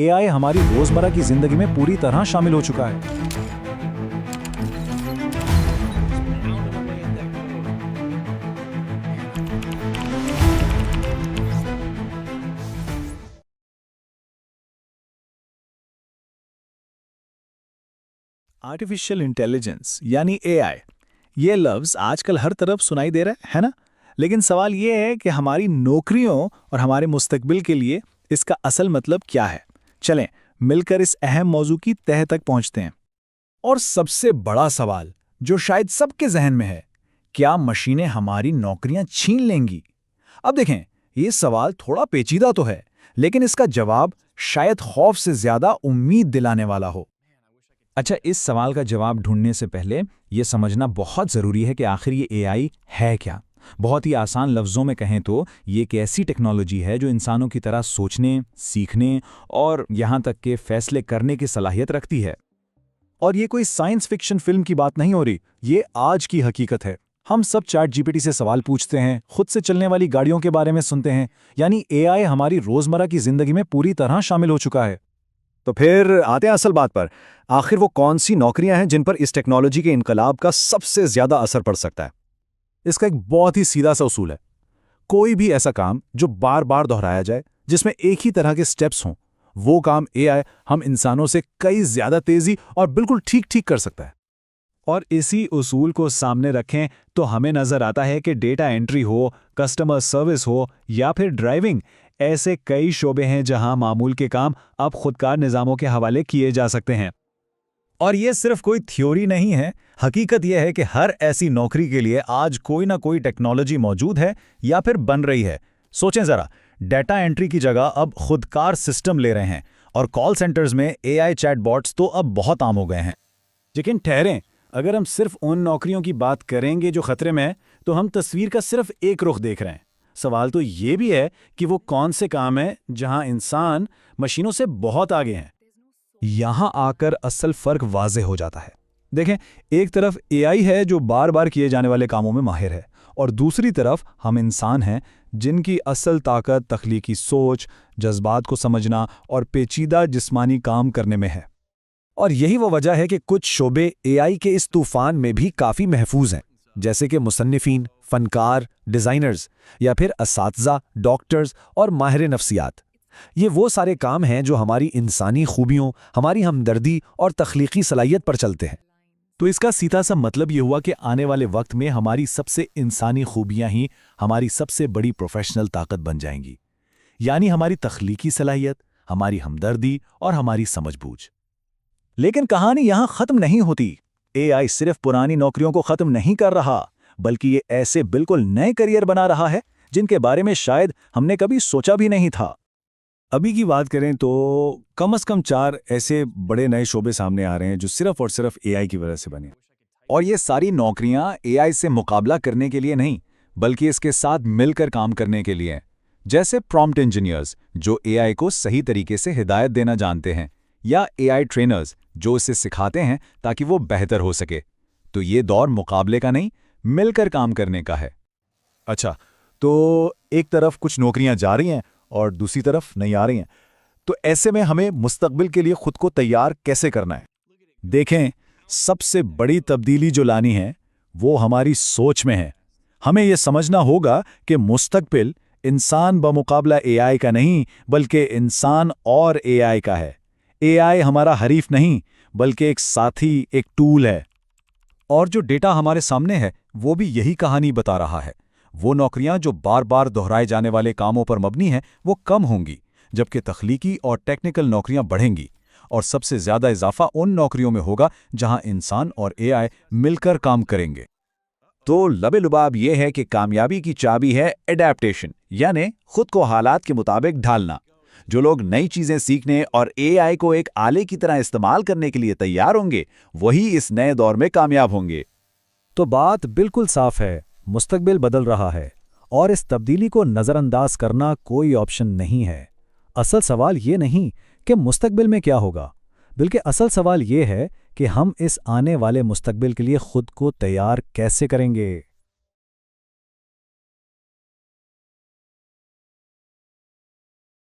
AI हमारी रोजमर्रा की जिंदगी में पूरी तरह शामिल हो चुका है। आर्टिफिशियल इंटेलिजेंस यानी एआई, ये लफ्ज आजकल हर तरफ सुनाई दे रहा है ना? लेकिन सवाल ये है कि हमारी नौकरियों और हमारे मुस्तकबिल के लिए इसका असल मतलब क्या है। चलें मिलकर इस अहम मौजू की तह तक पहुंचते हैं। और सबसे बड़ा सवाल जो शायद सबके जहन में है, क्या मशीनें हमारी नौकरियां छीन लेंगी? अब देखें, ये सवाल थोड़ा पेचीदा तो है, लेकिन इसका जवाब शायद खौफ से ज्यादा उम्मीद दिलाने वाला हो। अच्छा, इस सवाल का जवाब ढूंढने से पहले ये समझना बहुत ज़रूरी है कि आखिर ये एआई है क्या। बहुत ही आसान लफ्ज़ों में कहें तो ये एक ऐसी टेक्नोलॉजी है जो इंसानों की तरह सोचने, सीखने और यहाँ तक के फैसले करने की सलाहियत रखती है। और ये कोई साइंस फिक्शन फिल्म की बात नहीं हो रही, ये आज की हकीकत है। हम सब चैट जीपीटी से सवाल पूछते हैं, खुद से चलने वाली गाड़ियों के बारे में सुनते हैं, यानी एआई हमारी रोज़मर्रा की ज़िंदगी में पूरी तरह शामिल हो चुका है। तो फिर आते हैं असल बात पर। आखिर वो कौन सी नौकरियां हैं जिन पर इस टेक्नोलॉजी के इनकलाब का सबसे ज्यादा असर पड़ सकता है? इसका एक बहुत ही सीधा सा उसूल है, कोई भी ऐसा काम जो बार बार दोहराया जाए, जिसमें एक ही तरह के स्टेप्स हों, वो काम एआई हम इंसानों से कई ज्यादा तेजी और बिल्कुल ठीक ठीक कर सकता है। और इसी उसूल को सामने रखें तो हमें नजर आता है कि डेटा एंट्री हो, कस्टमर सर्विस हो या फिर ड्राइविंग, ऐसे कई शोबे हैं जहां मामूल के काम अब खुदकार निज़ामों के हवाले किए जा सकते हैं। और ये सिर्फ कोई थ्योरी नहीं है, हकीकत यह है कि हर ऐसी नौकरी के लिए आज कोई ना कोई टेक्नोलॉजी मौजूद है या फिर बन रही है। सोचें जरा, डेटा एंट्री की जगह अब खुदकार सिस्टम ले रहे हैं और कॉल सेंटर्स में एआई चैटबॉट्स तो अब बहुत आम हो गए हैं। लेकिन ठहरें, अगर हम सिर्फ उन नौकरियों की बात करेंगे जो खतरे में हैं, तो हम तस्वीर का सिर्फ एक रुख देख रहे हैं। सवाल तो ये भी है कि वो कौन से काम हैं जहां इंसान मशीनों से बहुत आगे हैं। यहां आकर असल फर्क वाज़ेह हो जाता है। देखें, एक तरफ एआई है जो बार बार किए जाने वाले कामों में माहिर है, और दूसरी तरफ हम इंसान हैं जिनकी असल ताकत तख्लीकी सोच, जज्बात को समझना और पेचीदा जिस्मानी काम करने में है। और यही वो वजह है कि कुछ शोबे एआई के इस तूफान में भी काफ़ी महफूज हैं, जैसे कि मुसन्निफीन, फनकार, डिज़ाइनर्स या फिर असातिज़ा, डॉक्टर्स और माहिर नफ्सियात। ये वो सारे काम हैं जो हमारी इंसानी खूबियों, हमारी हमदर्दी और तख्लीकी सलाहियत पर चलते हैं। तो इसका सीधा सा मतलब ये हुआ कि आने वाले वक्त में हमारी सबसे इंसानी खूबियां ही हमारी सबसे बड़ी प्रोफेशनल ताकत बन जाएंगी, यानी हमारी तख्लीकी सलाहियत, हमारी हमदर्दी और हमारी समझबूझ। लेकिन कहानी यहां खत्म नहीं होती। एआई सिर्फ पुरानी नौकरियों को खत्म नहीं कर रहा, बल्कि ये ऐसे बिल्कुल नए करियर बना रहा है जिनके बारे में शायद हमने कभी सोचा भी नहीं था। अभी की बात करें तो कम से कम 4 ऐसे बड़े नए शोबे सामने आ रहे हैं जो सिर्फ और सिर्फ एआई की वजह से बने। और ये सारी नौकरियां एआई से मुकाबला करने के लिए नहीं, बल्कि इसके साथ मिलकर काम करने के लिए हैं। जैसे प्रॉम्प्ट इंजीनियर्स जो एआई को सही तरीके से हिदायत देना जानते हैं, या एआई ट्रेनर्स जो इसे सिखाते हैं ताकि वो बेहतर हो सके। तो ये दौर मुकाबले का नहीं, मिलकर काम करने का है। अच्छा, तो एक तरफ कुछ नौकरियां जा रही हैं और दूसरी तरफ नहीं आ रही हैं, तो ऐसे में हमें मुस्तकबिल के लिए खुद को तैयार कैसे करना है? देखें, सबसे बड़ी तब्दीली जो लानी है वो हमारी सोच में है। हमें यह समझना होगा कि मुस्तकबिल इंसान बमुकाबला एआई का नहीं, बल्कि इंसान और एआई का है। एआई हमारा हरीफ नहीं, बल्कि एक साथी, एक टूल है। और जो डेटा हमारे सामने है वो भी यही कहानी बता रहा है। वो नौकरियां जो बार बार दोहराए जाने वाले कामों पर मबनी हैं वो कम होंगी, जबकि तख्लीकी और टेक्निकल नौकरियां बढ़ेंगी। और सबसे ज्यादा इजाफा उन नौकरियों में होगा जहां इंसान और एआई मिलकर काम करेंगे। तो लबे-लुबाब ये है कि कामयाबी की चाबी है एडेप्टेशन, यानी खुद को हालात के मुताबिक ढालना। जो लोग नई चीजें सीखने और एआई को एक आले की तरह इस्तेमाल करने के लिए तैयार होंगे, वही इस नए दौर में कामयाब होंगे। तो बात बिल्कुल साफ है, मुस्तकबिल बदल रहा है और इस तब्दीली को नज़रअंदाज करना कोई ऑप्शन नहीं है। असल सवाल ये नहीं कि मुस्तकबिल में क्या होगा, बल्कि असल सवाल ये है कि हम इस आने वाले मुस्तकबिल के लिए खुद को तैयार कैसे करेंगे।